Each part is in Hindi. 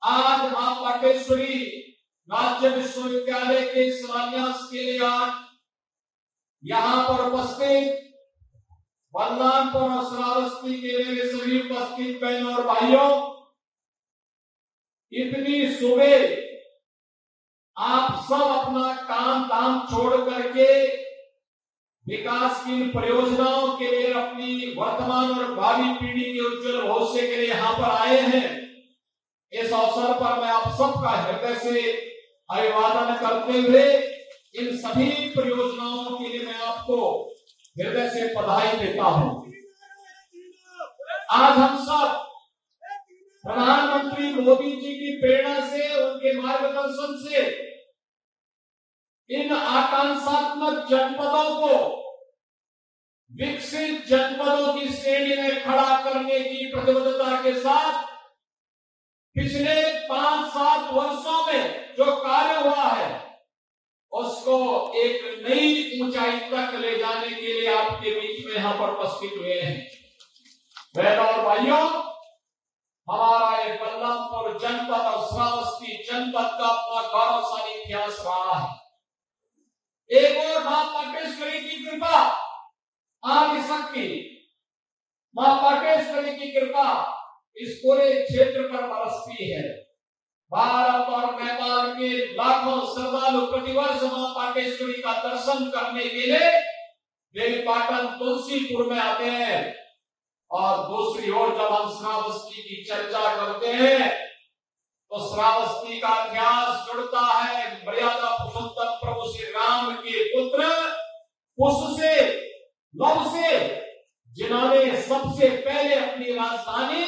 आज मां पाटेश्वरी राज्य विश्वविद्यालय के शिलान्यास के लिए आज यहाँ पर उपस्थित बलरामपुर और श्रावस्ती के मेरे सभी उपस्थित बहनों और भाइयों, इतनी सुबह आप सब अपना काम धाम छोड़ करके विकास की परियोजनाओं के लिए अपनी वर्तमान और भावी पीढ़ी के उज्जवल भविष्य के लिए यहाँ पर आए हैं। इस अवसर पर मैं आप सबका हृदय से अभिवादन करते हुए इन सभी परियोजनाओं के लिए मैं आपको हृदय से बधाई देता हूं। आज हम सब प्रधानमंत्री मोदी जी की प्रेरणा से, उनके मार्गदर्शन से इन आकांक्षात्मक जनपदों को विकसित जनपदों की श्रेणी में खड़ा करने की प्रतिबद्धता के साथ पिछले 5-7 वर्षों में जो कार्य हुआ है उसको एक नई ऊंचाई तक ले जाने के लिए आपके बीच में यहां पर उपस्थित हुए हैं। बहनों और भाइयों, हमारा ये बलरामपुर जनपद और श्रावस्ती जनपद का अपना गौरवशाली इतिहास रहा है। एक और मां पाटेश्वरी की कृपा, आदि शक्ति मां पाटेश्वरी की कृपा इस पूरे क्षेत्र पर बरसती है। भारत और नेपाल के लाखों श्रद्धालु प्रतिवर्ष मां पाटेश्वरी का दर्शन करने के लिए देवी पाटन तुलसीपुर में आते हैं। और दूसरी ओर जब हम श्रावस्ती की चर्चा करते हैं तो श्रावस्ती का इतिहास जुड़ता है मर्यादा पुरुषोत्तम प्रभु श्री राम के पुत्र कुश से, लव से, जिन्होंने सबसे पहले अपनी राजधानी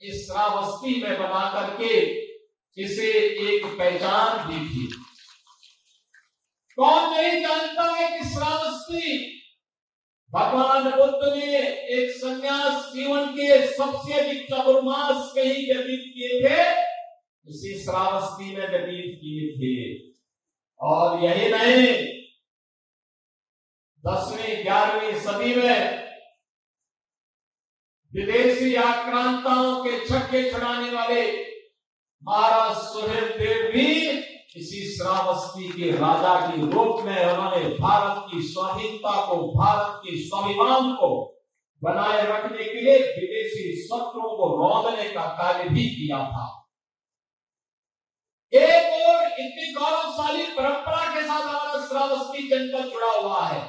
इस श्रावस्ती में बना करके इसे एक पहचान दी थी। कौन नहीं जानता है कि श्रावस्ती भगवान बुद्ध ने एक संन्यास जीवन के सबसे अधिक चतुर्मास कहीं व्यतीत किए थे, इसी श्रावस्ती में व्यतीत किए थे। और यही नहीं, 10वीं 11वीं सदी में विदेशी आक्रांताओं के छक्के छुड़ाने वाले महाराज सुहेलदेव भी इसी श्रावस्ती के राजा के रूप में उन्होंने भारत की स्वाधीनता को, भारत की स्वाभिमान को बनाए रखने के लिए विदेशी शत्रुओं को रौंदने का कार्य भी किया था। एक और इतनी गौरवशाली परंपरा के साथ हमारा श्रावस्ती जनपद जुड़ा हुआ है,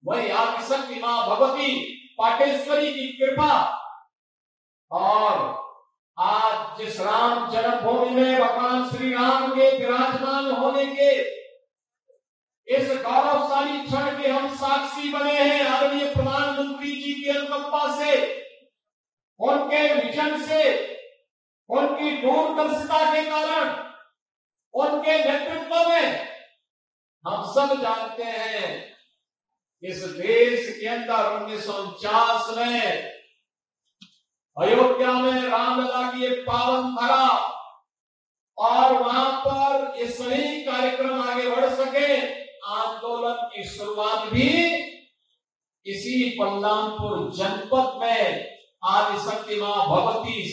वही आदिशक्ति मां भगवती पाटेश्वरी की कृपा। और आज जिस राम जन्मभूमि में भगवान श्री राम के विराजमान होने के इस गौरवशाली क्षण के हम साक्षी बने हैं, आदरणीय प्रधानमंत्री जी की अनुकंपा से, उनके विजन से, उनकी दूरदर्शिता के कारण, उनके नेतृत्व में हम सब जानते हैं इस देश के अंदर 1949 में अयोध्या में रामलला की एक पावन धरा और वहां पर ये सही कार्यक्रम आगे बढ़ सके। आंदोलन की शुरुआत भी इसी बलरामपुर जनपद में आदिशक्ति मां भगवती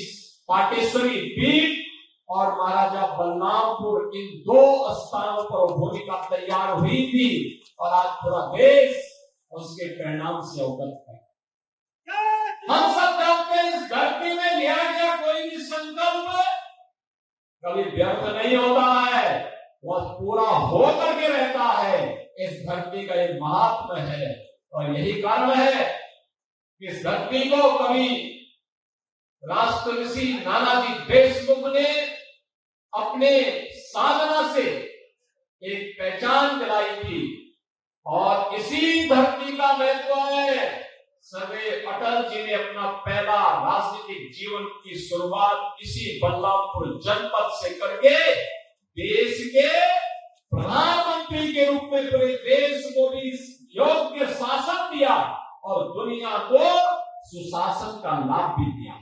पाटेश्वरी पीठ और महाराजा बलरामपुर, इन 2 स्थानों पर भूमिका तैयार हुई थी। और आज पूरा देश उसके परिणाम से अवगत है। हम सब जानते हैं इस धरती में लिया गया कोई भी संकल्प कभी व्यर्थ नहीं होता है, वह पूरा होकर के रहता है। इस धरती का एक महात्मा है और यही कारण है कि इस धरती को कभी राष्ट्रऋषि नानाजी देशमुख ने अपने साधना से एक पहचान दिलाई थी। और इसी धरती का महत्व है। सर्वे अटल जी ने अपना पहला राजनीतिक जीवन की शुरुआत इसी बलरामपुर जनपद से करके देश के प्रधानमंत्री के रूप में पूरे देश को भी योग्य शासन दिया और दुनिया को सुशासन का लाभ भी दिया।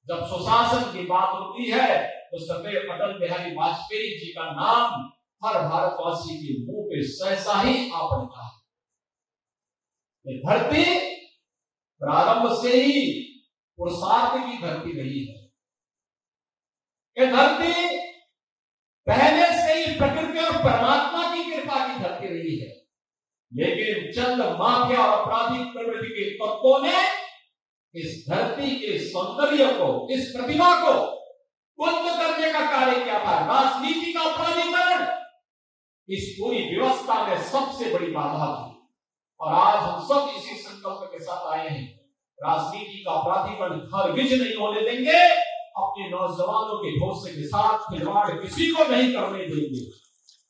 जब सुशासन की बात होती है तो सर्वे अटल बिहारी वाजपेयी जी का नाम हर भारतवासी के मुंह पे सहसा ही आ पड़ता है। ये धरती प्रारंभ से ही पुरुषार्थ की धरती रही है। ये धरती पहले से ही प्रकृति और परमात्मा की कृपा की धरती रही है, लेकिन चंद माफिया और आपराधिक प्रवृत्ति के तत्वों ने इस धरती के सौंदर्य को, इस प्रतिभा को कुंद करने का कार्य किया था। राजनीति का अपराधीकरण इस पूरी व्यवस्था में सबसे बड़ी बाधा थी, और आज हम सब इसी संकल्प के साथ आए हैं, राजनीति का अपराधीकरण हरगिज नहीं होने देंगे। अपने नौजवानों के भविष्य के साथ खिलवाड़ किसी को नहीं करने देंगे।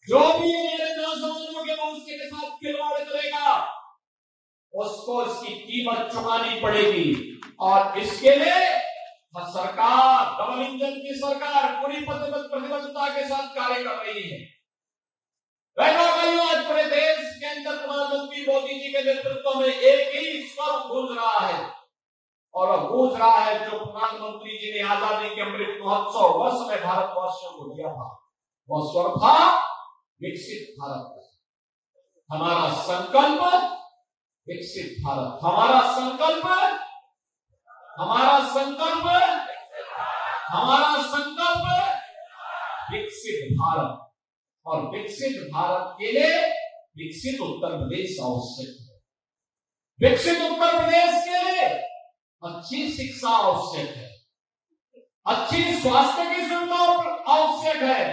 जो भी मेरे नौजवानों के भविष्य के साथ खिलवाड़ करेगा उसको इसकी कीमत चुकानी पड़ेगी, और इसके लिए सरकार, डबल इंजन की सरकार पूरी प्रतिबद्धता के साथ कार्य कर रही है। आज पूरे देश के अंदर प्रधानमंत्री मोदी जी के नेतृत्व में एक ही स्वर गूंज रहा है, और वह गूंज रहा है जो प्रधानमंत्री जी ने आजादी के अमृत महोत्सव वर्ष में भारतवासियों को दिया था। वह स्वर था विकसित भारत। हमारा संकल्प विकसित भारत, हमारा संकल्प, हमारा संकल्प, हमारा संकल्प विकसित भारत। और विकसित भारत के लिए विकसित उत्तर प्रदेश आवश्यक है। विकसित उत्तर प्रदेश के लिए अच्छी शिक्षा आवश्यक है, अच्छी स्वास्थ्य की सुविधा आवश्यक है,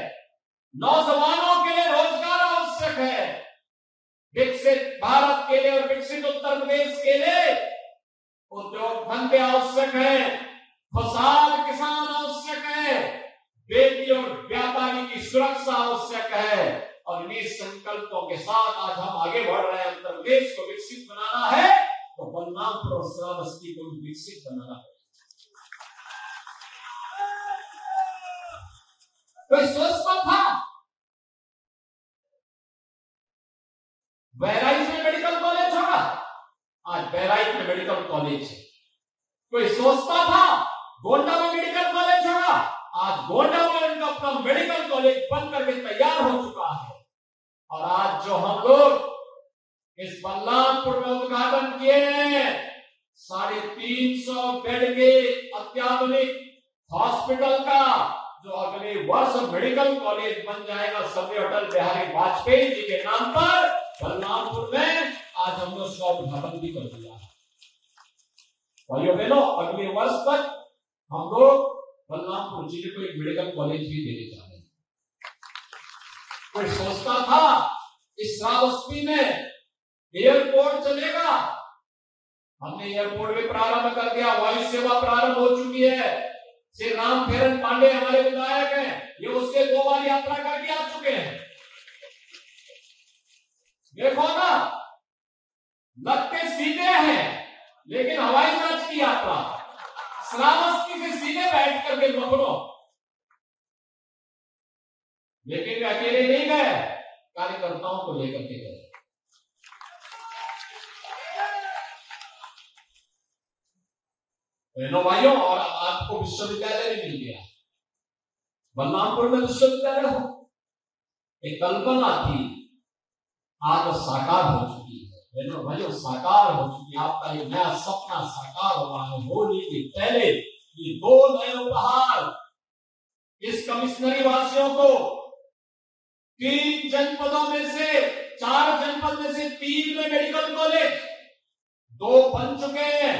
नौजवानों के लिए रोजगार आवश्यक है। विकसित भारत के लिए और विकसित उत्तर प्रदेश के लिए उद्योग धंधे आवश्यक है, खुशहाल किसान आवश्यक है, बेटी और व्यापारी की सुरक्षा आवश्यक है। और इन्हीं संकल्पों के साथ आज हम आगे बढ़ रहे हैं। उत्तर प्रदेश को विकसित बनाना है तो बलरामपुर और श्रावस्ती को भी विकसित बनाना है। कोई सोचता था बहराइच में मेडिकल कॉलेज होगा, आज बहराइच में मेडिकल कॉलेज है। कोई सोचता था गोंडा में मेडिकल कॉलेज होगा, आज गोंडा में उनका अपना मेडिकल कॉलेज बन करके तैयार हो चुका है। और आज जो हम लोग इस बलरामपुर में उद्घाटन किए हैं 350 बेड के अत्याधुनिक हॉस्पिटल का, जो अगले वर्ष मेडिकल कॉलेज बन जाएगा स्वर्गीय अटल बिहारी वाजपेयी जी के नाम पर बलरामपुर में, आज हम लोग उसका उद्घाटन भी कर दिया है। भाइयों बहनों, अगले वर्ष तक हम लोग बलरामपुर जिले को एक मेडिकल कॉलेज भी देने जा रहे हैं। कोई सोचता था इस श्रावस्ती में एयरपोर्ट चलेगा, हमने एयरपोर्ट भी प्रारंभ कर दिया, वायु सेवा प्रारंभ हो चुकी है। श्री राम फेरन पांडे हमारे विधायक हैं, ये उससे 2 बार यात्रा करके आ चुके हैं। देखो ना, लगते सीधे हैं लेकिन हवाई जहाज की यात्रा, श्रावस्ती से सीधे बैठ करके पकड़ो। लेकिन वे अकेले नहीं गए, कार्यकर्ताओं को लेकर के गए। बहनों भाइयों, और आपको विश्वविद्यालय भी मिल गया, बलरामपुर में विश्वविद्यालय हो। एक कल्पना थी, आज साकार हो चुकी है। बहनों भाइयों, साकार हो चुकी है। आपका ये नया सपना साकार हुआ है। होली के पहले ये 2 नए उपहार इस कमिश्नरी वासियों को 3 जनपदों में से 4 जनपद में से 3 में मेडिकल कॉलेज 2 बन चुके हैं,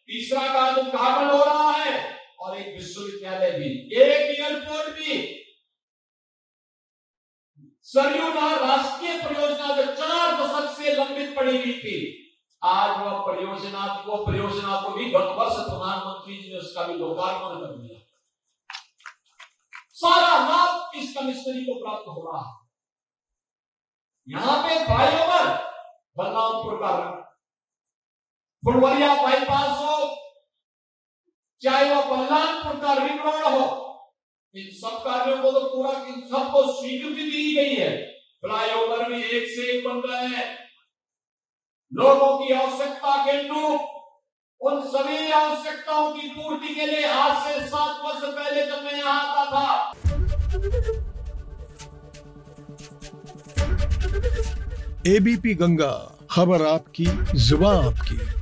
तीसरा का उद्घाटन हो रहा है, और एक विश्वविद्यालय भी, एक एयरपोर्ट भी। सरयू नहर राष्ट्रीय परियोजना जो 4 दशक से लंबित पड़ी हुई थी, आज वह परियोजना को भी गत वर्ष प्रधानमंत्री जी ने उसका भी लोकार्पण कर दिया। सारा लाभ इस कमिश्नरी को प्राप्त हो रहा है। यहां पे फ्लाईओवर बलरामपुर का फुलवरिया बाईपास हो, चाहे वह बलरामपुर का रिंग रोड हो, इन सब कार्यों को तो पूरा इन सबको स्वीकृति दी गई है। फ्लाईओवर भी एक से एक बन रहे हैं। लोगों की आवश्यकता के अनुरूप उन सभी आवश्यकताओं की पूर्ति के लिए आज से 7 वर्ष पहले जब मैं यहां आता था, एबीपी गंगा, खबर आपकी, जुबान आपकी।